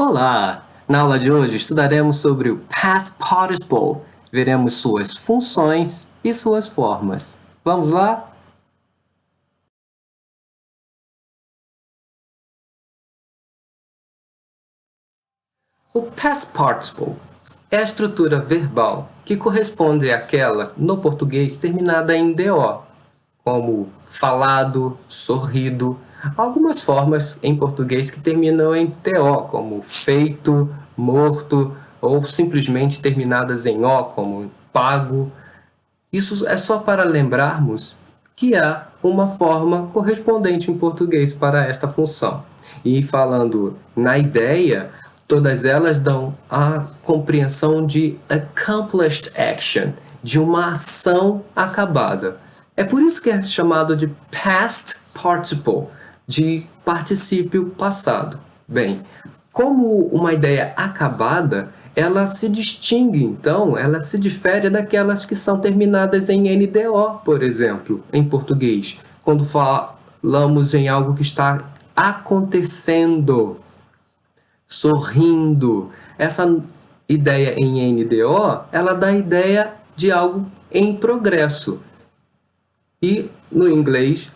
Olá! Na aula de hoje estudaremos sobre o past participle. Veremos suas funções e suas formas. Vamos lá? O past participle é a estrutura verbal que corresponde àquela, no português, terminada em DO, como falado, sorrido. Algumas formas em português que terminam em TO, como feito, morto, ou simplesmente terminadas em O, como pago. Isso é só para lembrarmos que há uma forma correspondente em português para esta função. E falando na ideia, todas elas dão a compreensão de accomplished action, de uma ação acabada. É por isso que é chamado de past participle, de particípio passado. Bem, como uma ideia acabada, ela se distingue, então, ela se difere daquelas que são terminadas em NDO, por exemplo, em português, quando falamos em algo que está acontecendo, sorrindo. Essa ideia em NDO, ela dá a ideia de algo em progresso. E, no inglês,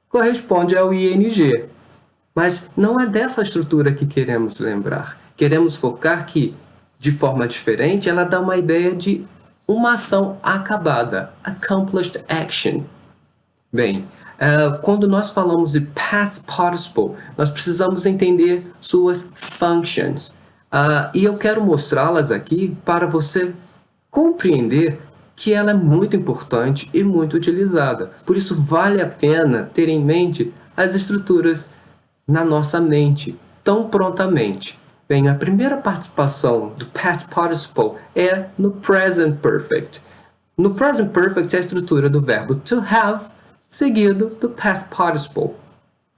corresponde ao ING. Mas não é dessa estrutura que queremos lembrar. Queremos focar que, de forma diferente, ela dá uma ideia de uma ação acabada, accomplished action. Bem, quando nós falamos de past participle, nós precisamos entender suas functions. E eu quero mostrá-las aqui para você compreender que ela é muito importante e muito utilizada. Por isso, vale a pena ter em mente as estruturas na nossa mente, tão prontamente. Bem, a primeira participação do past participle é no present perfect. No present perfect é a estrutura do verbo to have, seguido do past participle,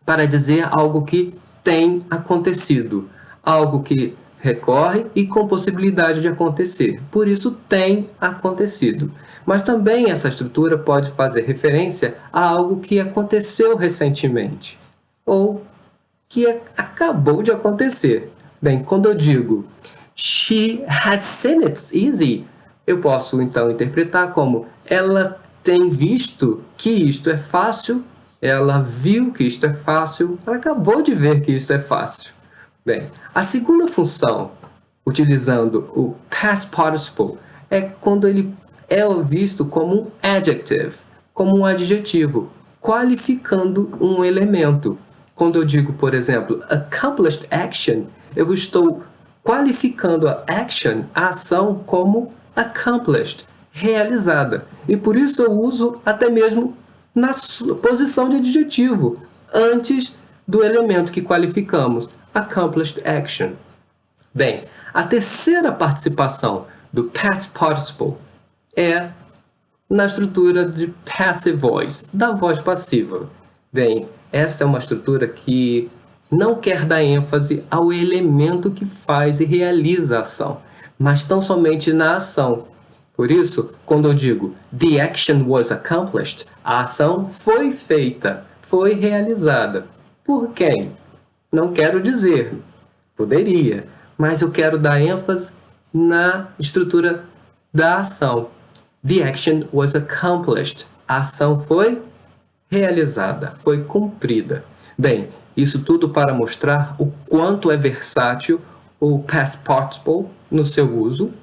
para dizer algo que tem acontecido, algo que recorre e com possibilidade de acontecer. Por isso, tem acontecido. Mas também essa estrutura pode fazer referência a algo que aconteceu recentemente, ou que acabou de acontecer. Bem, quando eu digo she had seen it's easy, eu posso então interpretar como ela tem visto que isto é fácil, ela viu que isto é fácil, ela acabou de ver que isto é fácil. Bem, a segunda função, utilizando o past participle, é quando ele é visto como um adjective, como um adjetivo, qualificando um elemento. Quando eu digo, por exemplo, accomplished action, eu estou qualificando a action, a ação, como accomplished, realizada. E por isso eu uso até mesmo na posição de adjetivo, antes do elemento que qualificamos, accomplished action. Bem, a terceira participação do past participle é na estrutura de passive voice, da voz passiva. Bem, esta é uma estrutura que não quer dar ênfase ao elemento que faz e realiza a ação, mas tão somente na ação. Por isso, quando eu digo the action was accomplished, a ação foi feita, foi realizada. Por quem? Não quero dizer. Poderia, mas eu quero dar ênfase na estrutura da ação. The action was accomplished. A ação foi realizada, foi cumprida. Bem, isso tudo para mostrar o quanto é versátil o past participle no seu uso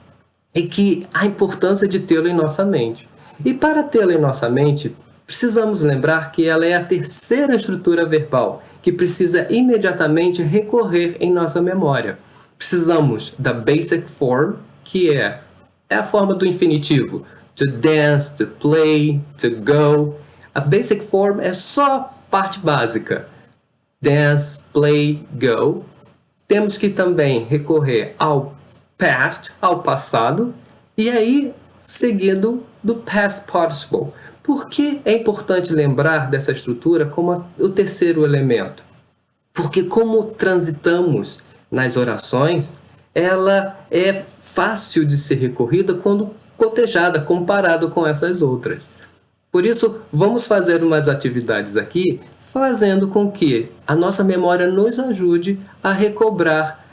e que a importância de tê-lo em nossa mente. E para tê-lo em nossa mente, precisamos lembrar que ela é a terceira estrutura verbal que precisa imediatamente recorrer em nossa memória. Precisamos da basic form, que é a forma do infinitivo, to dance, to play, to go. A basic form é só parte básica. Dance, play, go. Temos que também recorrer ao past, ao passado, e aí seguido do past participle. Por que é importante lembrar dessa estrutura como o terceiro elemento? Porque como transitamos nas orações, ela é fácil de ser recorrida quando cotejada, comparado com essas outras. Por isso, vamos fazer umas atividades aqui, fazendo com que a nossa memória nos ajude a recobrar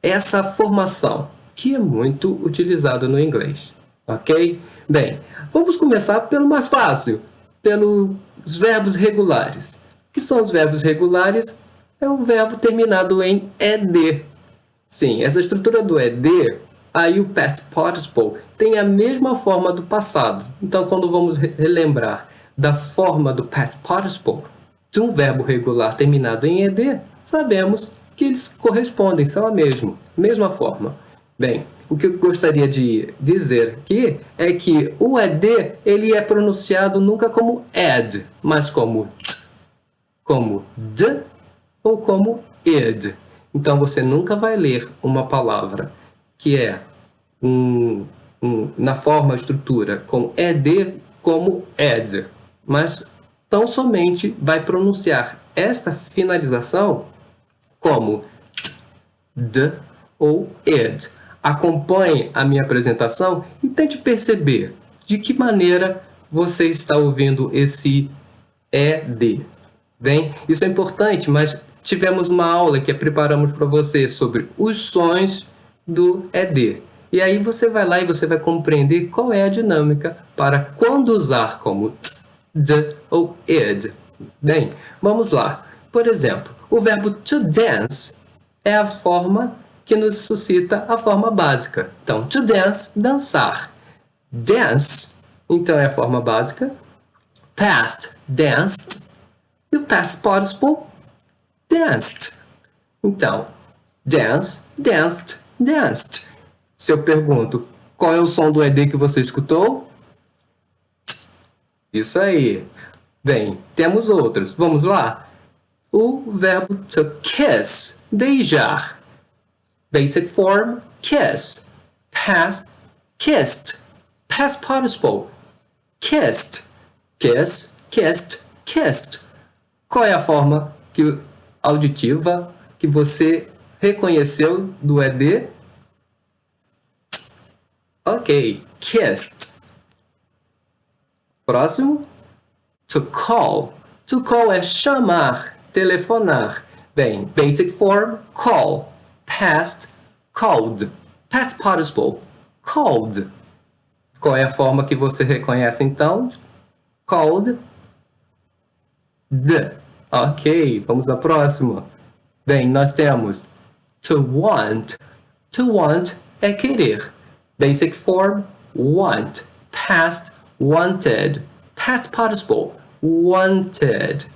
essa formação, que é muito utilizada no inglês, ok? Bem, vamos começar pelo mais fácil, pelos verbos regulares. O que são os verbos regulares? É um verbo terminado em ed. Sim, essa estrutura do ed, aí o past participle tem a mesma forma do passado. Então, quando vamos relembrar da forma do past participle de um verbo regular terminado em ed, sabemos que eles correspondem, são a mesma forma. Bem, o que eu gostaria de dizer aqui é que o ed ele é pronunciado nunca como ed, mas como d ou como id. Então, você nunca vai ler uma palavra que é na forma, estrutura, com ed como ed, mas tão somente vai pronunciar esta finalização como d ou id. Acompanhe a minha apresentação e tente perceber de que maneira você está ouvindo esse ed. Bem, isso é importante, mas tivemos uma aula que preparamos para você sobre os sons do ed. E aí você vai lá e você vai compreender qual é a dinâmica para quando usar como d ou id. Bem, vamos lá. Por exemplo, o verbo to dance é a forma que nos suscita a forma básica. Então, to dance, dançar. Dance, então é a forma básica. Past, danced. E o past participle, danced. Então, dance, danced, danced. Se eu pergunto, qual é o som do ed que você escutou? Isso aí. Bem, temos outros. Vamos lá? O verbo to kiss, beijar. Basic form, kiss. Past, kissed. Past participle, kissed. Kiss, kissed, kissed. Qual é a forma auditiva que você reconheceu do ed? Ok, kissed. Próximo. To call. To call é chamar, telefonar. Bem, basic form, call. Past, called. Past participle, called. Qual é a forma que você reconhece, então? Called. D. Ok, vamos à próxima. Bem, nós temos to want. To want é querer. Basic form, want. Past, wanted. Past participle, wanted.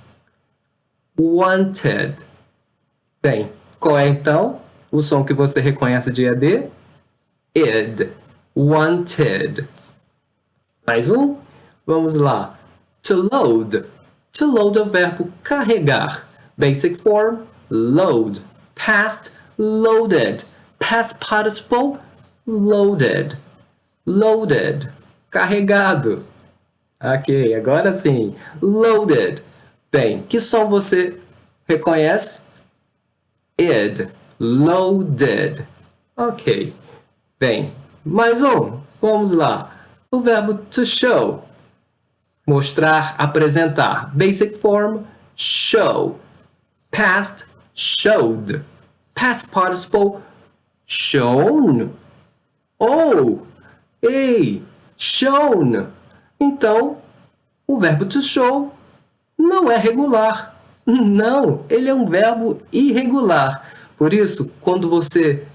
Wanted. Bem, qual é então o som que você reconhece de ed? Id. Wanted. Mais um? Vamos lá. To load. To load é o verbo carregar. Basic form, load. Past, loaded. Past participle, loaded. Loaded. Carregado. Ok, agora sim. Loaded. Bem, que som você reconhece? Id. Loaded. Ok. Bem, mais um. Vamos lá. O verbo to show. Mostrar, apresentar. Basic form, show. Past, showed. Past participle, shown. Oh! Ei! Shown! Então, o verbo to show não é regular. Não, ele é um verbo irregular. Por isso, quando você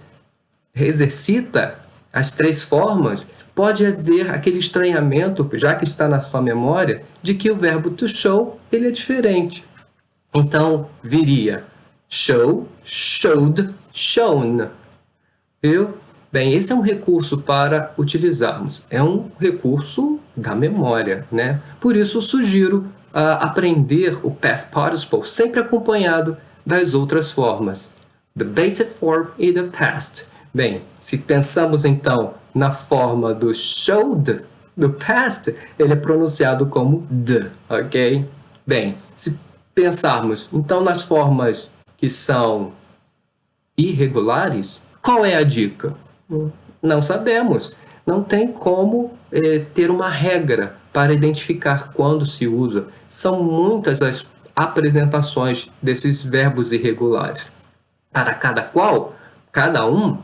exercita as três formas, pode haver aquele estranhamento, já que está na sua memória, de que o verbo to show ele é diferente. Então, viria show, showed, shown. Viu? Bem, esse é um recurso para utilizarmos. É um recurso da memória, né? Por isso, sugiro aprender o past participle sempre acompanhado das outras formas. The basic form e the past. Bem, se pensamos então na forma do showed, do past, ele é pronunciado como d, ok? Bem, se pensarmos então nas formas que são irregulares, qual é a dica? Não sabemos. Não tem como ter uma regra para identificar quando se usa. São muitas as apresentações desses verbos irregulares. para cada um,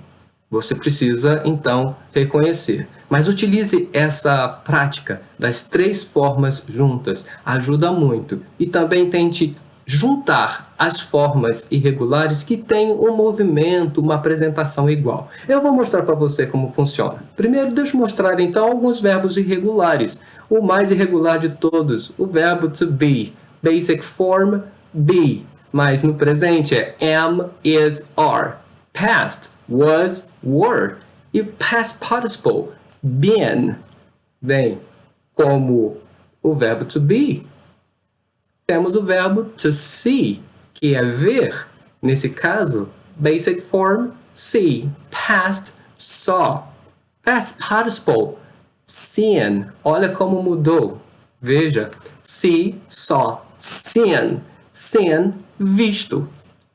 você precisa, então, reconhecer. Mas utilize essa prática das 3 formas juntas, ajuda muito. E também tente juntar as formas irregulares que têm um movimento, uma apresentação igual. Eu vou mostrar para você como funciona. Primeiro, deixa eu mostrar, então, alguns verbos irregulares. O mais irregular de todos, o verbo to be. Basic form, be. Mas no presente é am, is, are. Past, was, were. E past participle, been. Bem, como o verbo to be, temos o verbo to see, que é ver. Nesse caso, basic form, see. Past, saw. Past participle, seen. Olha como mudou. Veja, see, saw, seen. Seen, visto.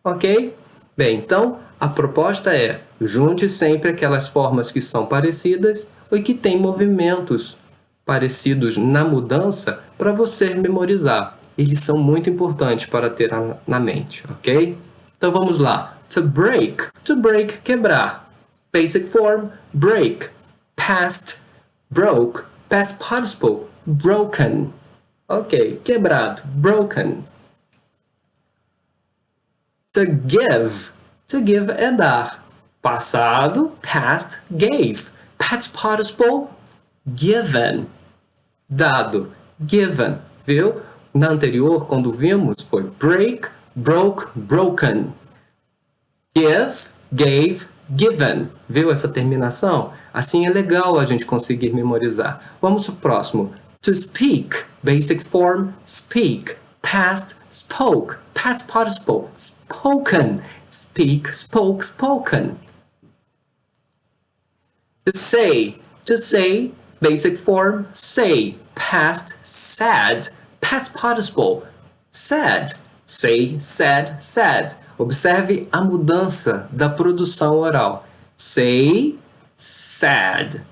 Ok? Bem, então, a proposta é junte sempre aquelas formas que são parecidas ou que têm movimentos parecidos na mudança para você memorizar. Eles são muito importantes para ter na mente, ok? Então vamos lá. To break. To break, quebrar. Basic form, break. Past, broke. Past participle, broken. Ok, quebrado, broken. To give. To give é dar. Passado, past, gave. Past participle, given. Dado, given. Viu? Na anterior, quando vimos, foi break, broke, broken. Give, gave, given. Viu essa terminação? Assim é legal a gente conseguir memorizar. Vamos para o próximo. To speak. Basic form, speak. Past, spoke. Past participle, spoken. Speak, spoke, spoken. To say. To say, basic form, say. Past, said. Past participle, said. Say, said, said. Observe a mudança da produção oral. Say, said,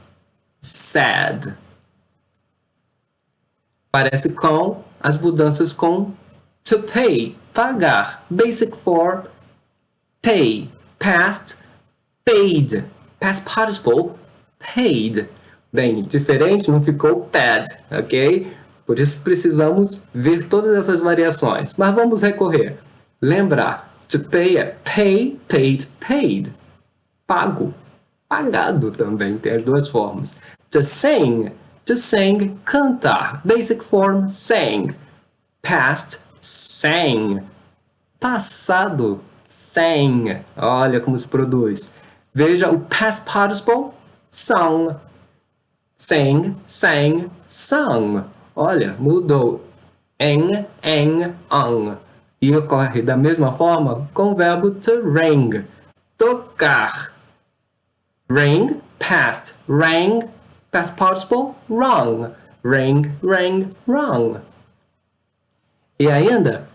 said. Parece com as mudanças com to pay, pagar. Basic form, pay. Past, paid. Past participle, paid. Bem, diferente, não ficou paid, ok? Por isso precisamos ver todas essas variações. Mas vamos recorrer. Lembrar, to pay é pay, paid, paid. Pago, pagado também, tem as duas formas. To sing, cantar. Basic form, sang. Past, sang. Passado, sang. Olha como se produz. Veja o past participle, sung. Sang, sang, sung. Olha, mudou. En, ang. E ocorre da mesma forma com o verbo to ring. Tocar. Ring, past. Rang, past participle, rung. Ring, rang, rung. E ainda,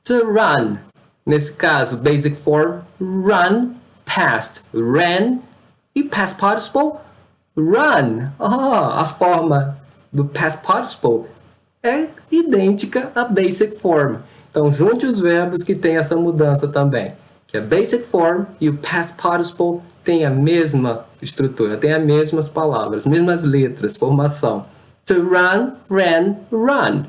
to run. Nesse caso, basic form, run, past. Ran e past participle, run. A forma do past participle é idêntica à basic form. Então, junte os verbos que têm essa mudança também. Que a basic form e o past participle têm a mesma estrutura, têm as mesmas palavras, mesmas letras, formação. To run, ran, run.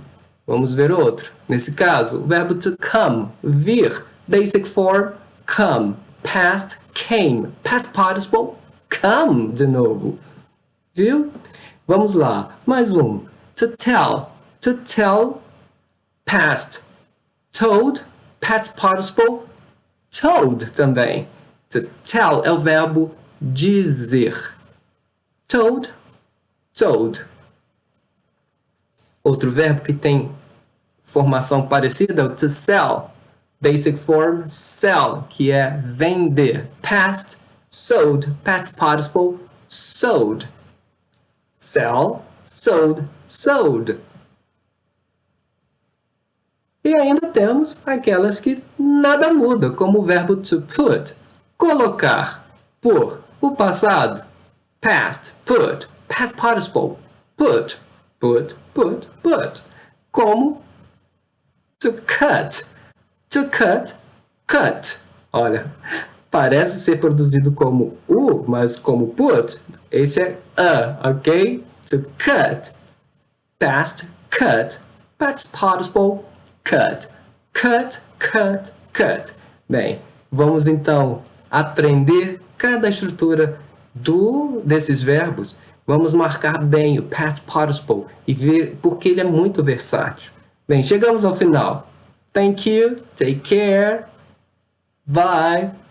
Vamos ver outro. Nesse caso, o verbo to come, vir. Basic form, come. Past, came. Past participle, come de novo. Viu? Vamos lá. Mais um. To tell. To tell, past. Told, past participle, told também. To tell é o verbo dizer. Told, told. Outro verbo que tem formação parecida é o to sell. Basic form, sell, que é vender. Past, sold. Past participle, sold. Sell, sold, sold. E ainda temos aquelas que nada muda, como o verbo to put. Colocar. Por. O passado. Past, put. Past participle, put. Put, put, put. Como to cut. To cut, cut. Olha, parece ser produzido como U, mas como put, esse é a, ok? So, cut, past, cut, past participle, cut, cut, cut, cut. Bem, vamos então aprender cada estrutura desses verbos. Vamos marcar bem o past participle e ver porque ele é muito versátil. Bem, chegamos ao final. Thank you, take care, bye.